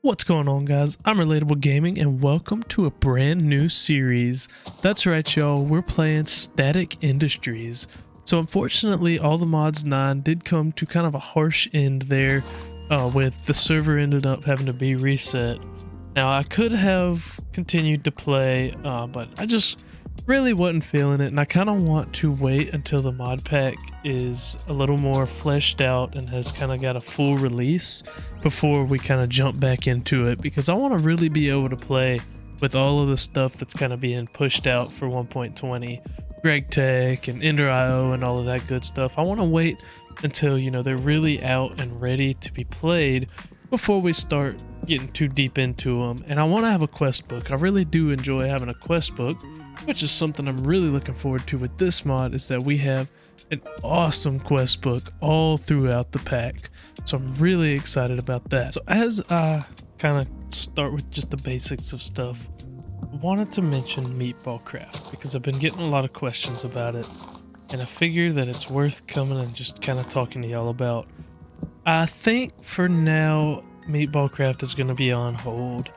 What's going on, guys? I'm Relatable Gaming and welcome to a brand new series. That's right, y'all, we're playing Static Industries. So unfortunately, All the Mods 9 did come to kind of a harsh end there with the server ended up having to be reset. Now I could have continued to play, but I just really wasn't feeling it, and I kind of want to wait until the mod pack is a little more fleshed out and has kind of got a full release before we kind of jump back into it, because I want to really be able to play with all of the stuff that's kind of being pushed out for 1.20, gregtech and Ender.io and all of that good stuff. I want to wait until, you know, they're really out and ready to be played before we start getting too deep into them. And I want to have a quest book. I really do enjoy having a quest book, which is something I'm really looking forward to with this mod, is that we have an awesome quest book all throughout the pack. So I'm really excited about that. So as I kind of start with just the basics of stuff, I wanted to mention meatball craft because I've been getting a lot of questions about it, and I figured that it's worth coming and just kind of talking to y'all about. I think for now, meatball craft is going to be on hold.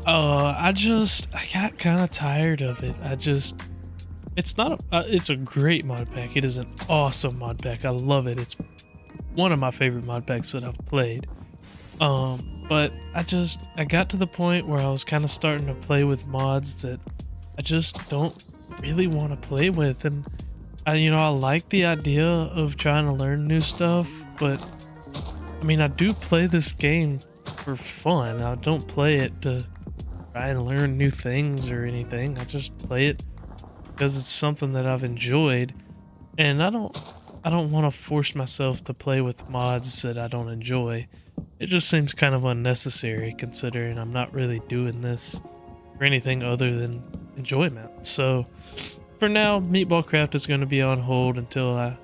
I got kind of tired of it. It's a great mod pack. It is an awesome mod pack. I love it. It's one of my favorite mod packs that I've played. But I got to the point where I was kind of starting to play with mods that I just don't really want to play with. And I like the idea of trying to learn new stuff, but I mean, I do play this game for fun. I don't play it to try and learn new things or anything. I just play it because it's something that I've enjoyed, and I don't want to force myself to play with mods that I don't enjoy. It just seems kind of unnecessary, considering I'm not really doing this for anything other than enjoyment. So for now, meatball craft is going to be on hold until I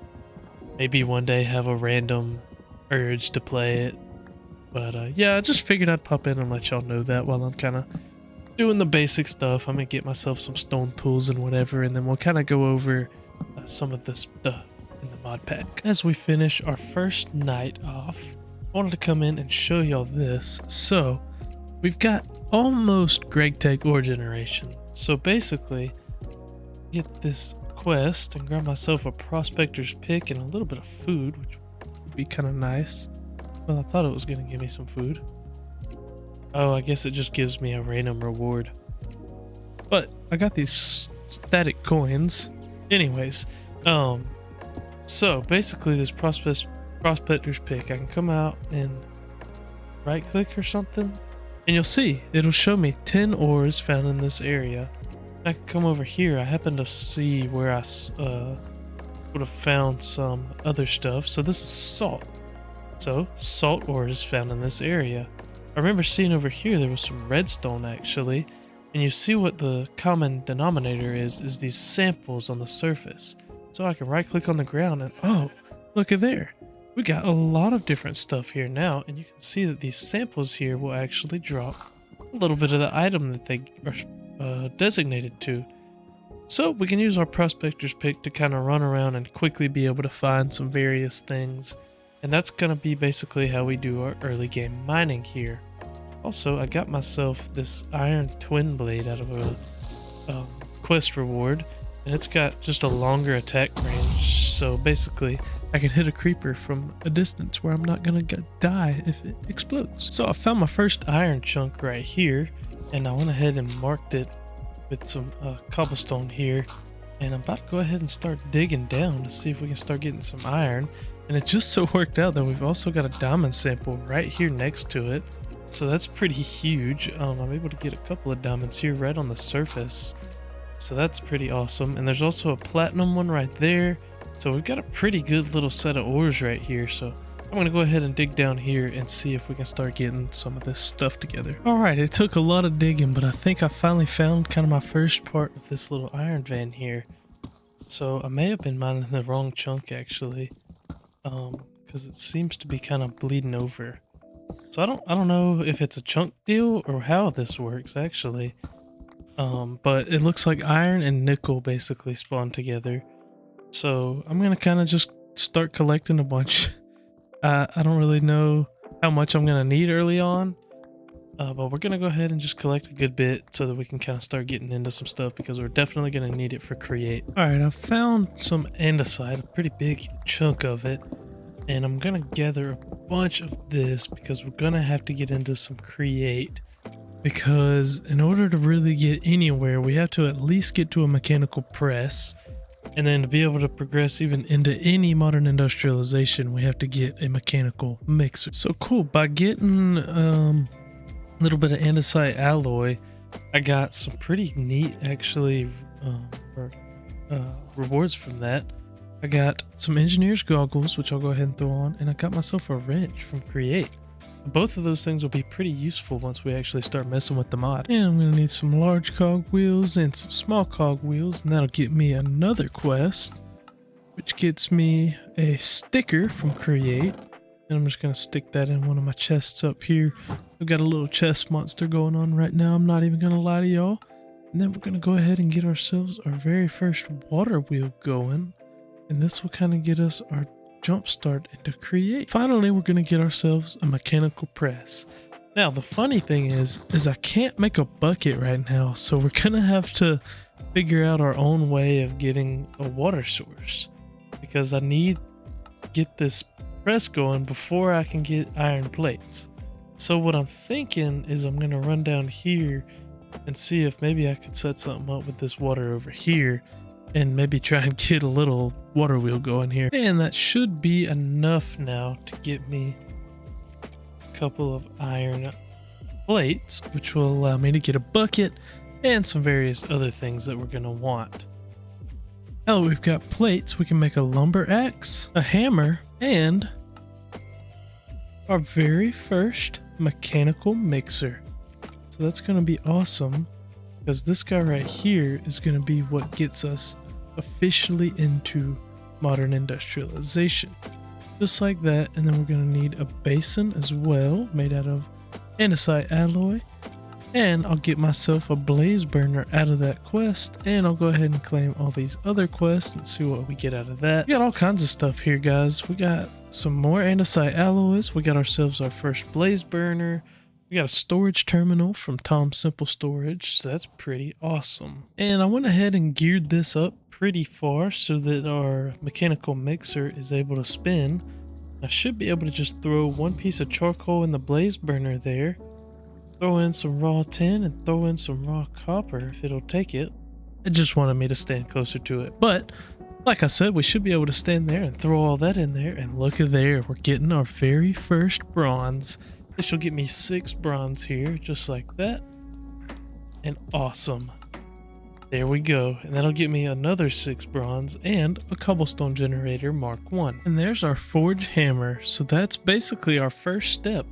maybe one day have a random urge to play it. But yeah, I just figured I'd pop in and let y'all know that while I'm kind of doing the basic stuff. I'm gonna get myself some stone tools and whatever, and then we'll kind of go over some of the stuff in the mod pack. As we finish our first night off, I wanted to come in and show y'all this. So we've got almost gregtech ore generation. So basically, get this quest and grab myself a prospector's pick and a little bit of food, which would be kind of nice. Well, I thought it was gonna give me some food. Oh, I guess it just gives me a random reward. But I got these static coins. Anyways, so basically this prospector's pick, I can come out and right click or something, and you'll see it'll show me 10 ores found in this area. I can come over here. I happen to see where I would have found some other stuff. So this is salt. So salt ore is found in this area. I remember seeing over here there was some redstone actually, and you see what the common denominator is these samples on the surface. So I can right click on the ground and oh, look at there. We got a lot of different stuff here now, and you can see that these samples here will actually drop a little bit of the item that they are designated to. So we can use our prospector's pick to kind of run around and quickly be able to find some various things. And that's going to be basically how we do our early game mining here. Also, I got myself this iron twin blade out of a quest reward, and it's got just a longer attack range. So basically, I can hit a creeper from a distance where I'm not going to die if it explodes. So I found my first iron chunk right here, and I went ahead and marked it with some cobblestone here. And I'm about to go ahead and start digging down to see if we can start getting some iron. And it just so worked out that we've also got a diamond sample right here next to it. So that's pretty huge. I'm able to get a couple of diamonds here right on the surface. So that's pretty awesome. And there's also a platinum one right there. So we've got a pretty good little set of ores right here. So I'm going to go ahead and dig down here and see if we can start getting some of this stuff together. Alright, it took a lot of digging, but I think I finally found kind of my first part of this little iron vein here. So I may have been mining the wrong chunk actually. Because it seems to be kind of bleeding over. So I don't know if it's a chunk deal or how this works actually. But it looks like iron and nickel basically spawn together. So I'm gonna kind of just start collecting a bunch. I don't really know how much I'm gonna need early on, But we're gonna go ahead and just collect a good bit so that we can kind of start getting into some stuff because we're definitely gonna need it for create. All right, I found some andesite, a pretty big chunk of it, and I'm gonna gather a bunch of this because we're gonna have to get into some create. Because in order to really get anywhere, we have to at least get to a mechanical press. And then to be able to progress even into any modern industrialization, we have to get a mechanical mixer. So cool, by getting a little bit of andesite alloy, I got some pretty neat actually rewards from that. I got some engineer's goggles, which I'll go ahead and throw on, and I got myself a wrench from Create. Both of those things will be pretty useful once we actually start messing with the mod. And I'm going to need some large cog wheels and some small cog wheels, and that'll get me another quest, which gets me a sticker from Create. And I'm just going to stick that in one of my chests up here. I've got a little chest monster going on right now, I'm not even going to lie to y'all. And then we're going to go ahead and get ourselves our very first water wheel going. And this will kind of get us our jump start into create. Finally, we're going to get ourselves a mechanical press. Now, the funny thing is I can't make a bucket right now, so we're going to have to figure out our own way of getting a water source because I need to get this press going before I can get iron plates. So what I'm thinking is I'm going to run down here and see if maybe I could set something up with this water over here and maybe try and get a little water wheel going here. And that should be enough now to get me a couple of iron plates, which will allow me to get a bucket and some various other things that we're going to want. Now that we've got plates, we can make a lumber axe, a hammer, and our very first mechanical mixer. So that's going to be awesome because this guy right here is going to be what gets us officially into modern industrialization. Just like that, and then we're going to need a basin as well made out of andesite alloy, and I'll get myself a blaze burner out of that quest, and I'll go ahead and claim all these other quests and see what we get out of that. We got all kinds of stuff here, guys. We got some more andesite alloys, we got ourselves our first blaze burner, we got a storage terminal from Tom Simple Storage, so that's pretty awesome. And I went ahead and geared this up pretty far so that our mechanical mixer is able to spin. I should be able to just throw one piece of charcoal in the blaze burner there, throw in some raw tin, and throw in some raw copper if it'll take it. It just wanted me to stand closer to it. But like I said, we should be able to stand there and throw all that in there, and look at there, we're getting our very first bronze. This will get me 6 bronze here, just like that. And awesome. There we go. And that'll get me another 6 bronze and a cobblestone generator Mark 1. And there's our forge hammer. So that's basically our first step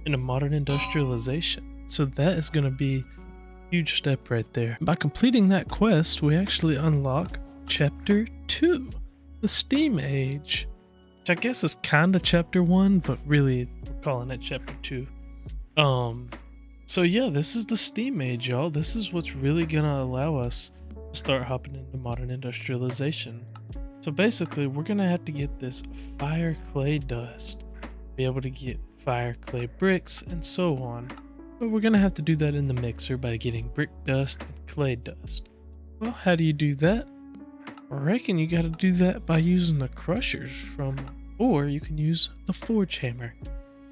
into modern industrialization. So that is going to be a huge step right there. By completing that quest, we actually unlock Chapter 2, the Steam Age. Which I guess is kind of Chapter 1, but really calling it Chapter 2. So yeah, this is the Steam Age, y'all. This is what's really gonna allow us to start hopping into modern industrialization. So basically, we're gonna have to get this fire clay dust, be able to get fire clay bricks, and so on. But we're gonna have to do that in the mixer by getting brick dust and clay dust. Well, how do you do that? I reckon you gotta do that by using the crushers or you can use the forge hammer.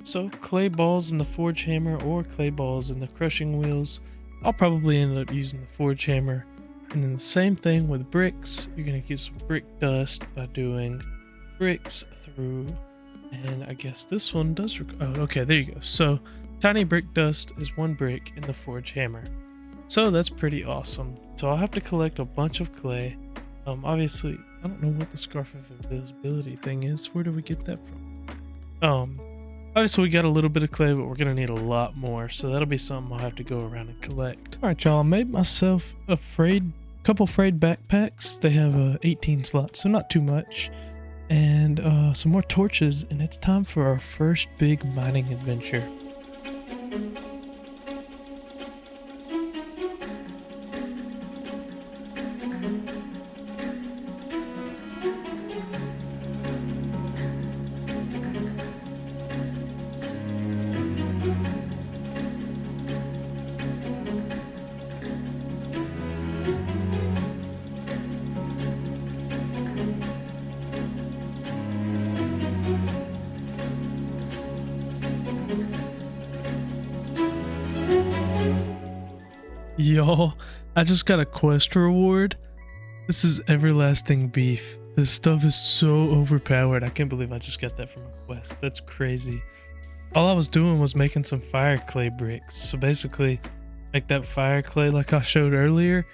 So clay balls in the forge hammer or clay balls in the crushing wheels. I'll probably end up using the forge hammer. And then the same thing with bricks. You're going to get some brick dust by doing bricks through. And I guess this one does. Oh, okay, there you go. So tiny brick dust is 1 brick in the forge hammer. So that's pretty awesome. So I'll have to collect a bunch of clay. Obviously, I don't know what the scarf of invisibility thing is. Where do we get that from? Obviously, we got a little bit of clay, but we're going to need a lot more. So that'll be something I'll have to go around and collect. All right, y'all. I made myself a couple frayed backpacks. They have 18 slots, so not too much. And some more torches. And it's time for our first big mining adventure. Y'all, I just got a quest reward. This is everlasting beef. This stuff is so overpowered. I can't believe I just got that from a quest. That's crazy. All I was doing was making some fire clay bricks. So basically, make that fire clay like I showed earlier,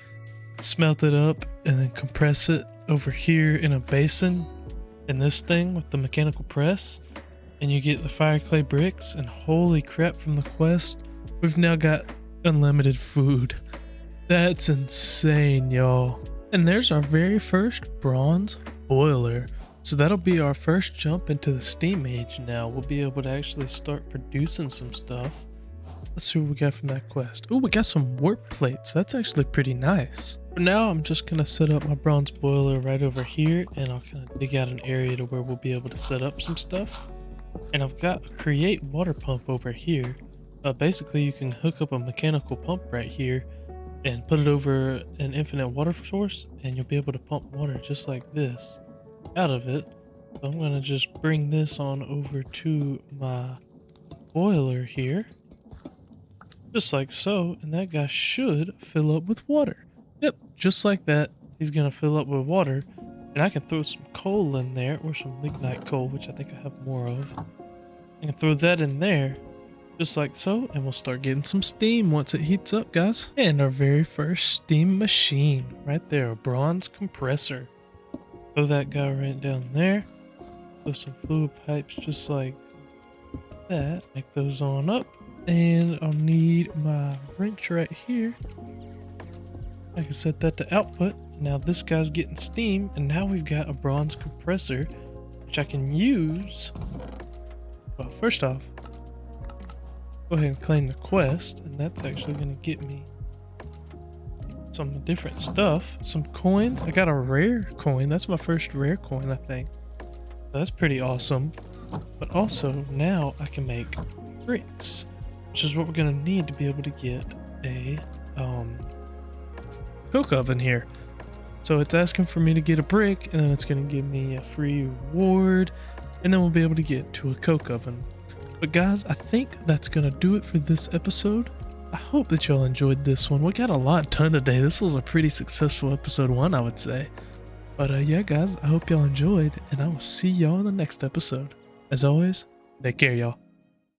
smelt it up, and then compress it over here in a basin in this thing with the mechanical press. And you get the fire clay bricks, and holy crap, from the quest, we've now got unlimited food. That's insane, y'all. And there's our very first bronze boiler. So that'll be our first jump into the steam age now. We'll be able to actually start producing some stuff. Let's see what we got from that quest. Oh, we got some warp plates. That's actually pretty nice. For now, I'm just going to set up my bronze boiler right over here, and I'll kind of dig out an area to where we'll be able to set up some stuff. And I've got a create water pump over here. Basically, you can hook up a mechanical pump right here and put it over an infinite water source, and you'll be able to pump water just like this out of it. So I'm going to just bring this on over to my boiler here, just like so, and that guy should fill up with water. Yep, just like that. He's going to fill up with water, and I can throw some coal in there, or some lignite coal, which I think I have more of. I can throw that in there, just like so, and we'll start getting some steam once it heats up, guys. And our very first steam machine right there, a bronze compressor. Throw that guy right down there. Throw some fluid pipes just like that. Make those on up. And I'll need my wrench right here. I can set that to output. Now this guy's getting steam, and now we've got a bronze compressor, which I can use. Well, first off, go ahead and claim the quest, and that's actually going to get me some different stuff. Some coins. I got a rare coin. That's my first rare coin, I think. So that's pretty awesome. But also, now I can make bricks, which is what we're going to need to be able to get a coke oven here. So it's asking for me to get a brick, and then it's going to give me a free reward, and then we'll be able to get to a coke oven. But guys, I think that's going to do it for this episode. I hope that y'all enjoyed this one. We got a lot done today. This was a pretty successful episode 1, I would say. But yeah, guys, I hope y'all enjoyed, and I will see y'all in the next episode. As always, take care, y'all.